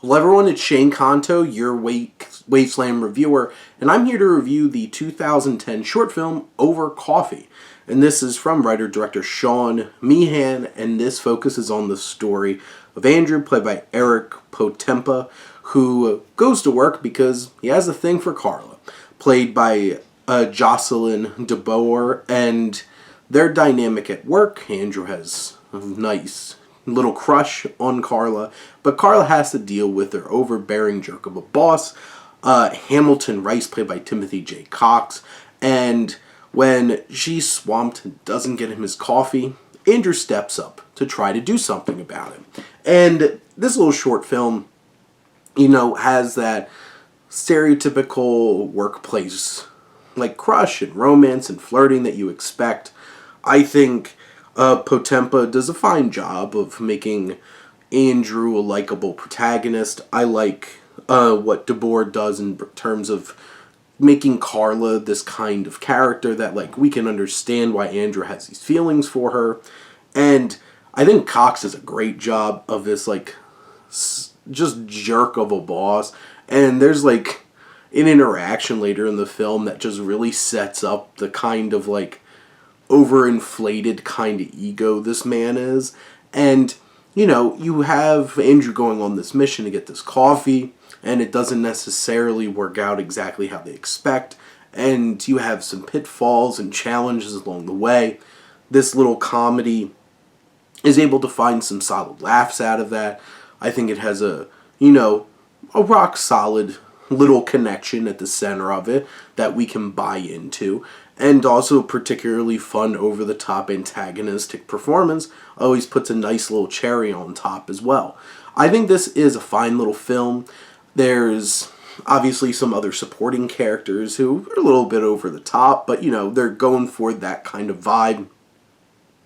Hello everyone, it's Shane Kanto, your Wasteland reviewer, and I'm here to review the 2010 short film Over Coffee. And this is from writer-director Sean Meehan, and this focuses on the story of Andrew, played by Eric Potempa, who goes to work because he has a thing for Carla, played by Jocelyn DeBoer, and their dynamic at work. Andrew has a nice little crush on Carla, but Carla has to deal with her overbearing jerk of a boss, Hamilton Rice, played by Timothy J. Cox, and when she's swamped and doesn't get him his coffee, Andrew steps up to try to do something about it. And this little short film, has that stereotypical workplace like crush and romance and flirting that you expect. I think Potempa does a fine job of making Andrew a likable protagonist. I like what DeBoer does in terms of making Carla this kind of character that we can understand why Andrew has these feelings for her. And I think Cox does a great job of this just jerk of a boss. And there's an interaction later in the film that just really sets up the kind of overinflated kind of ego this man is. And you have Andrew going on this mission to get this coffee, and it doesn't necessarily work out exactly how they expect, and you have some pitfalls and challenges along the way. This little comedy is able to find some solid laughs out of that. I think it has a rock solid little connection at the center of it that we can buy into, and also particularly fun over-the-top antagonistic performance always puts a nice little cherry on top as well. I think this is a fine little film. There's obviously some other supporting characters who are a little bit over the top, but they're going for that kind of vibe.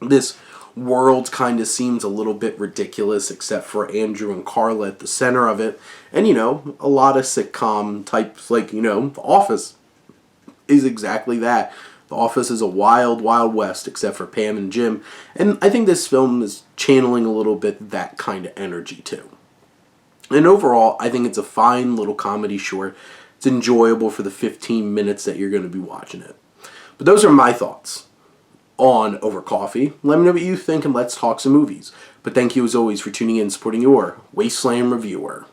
This world kind of seems a little bit ridiculous except for Andrew and Carla at the center of it. And a lot of sitcom types The Office is exactly that. The Office is a wild, wild west except for Pam and Jim. And I think this film is channeling a little bit that kind of energy too. And overall, I think it's a fine little comedy short. It's enjoyable for the 15 minutes that you're going to be watching it. But those are my thoughts on Over Coffee. Let me know what you think and let's talk some movies. But thank you as always for tuning in and supporting your Wasteland reviewer.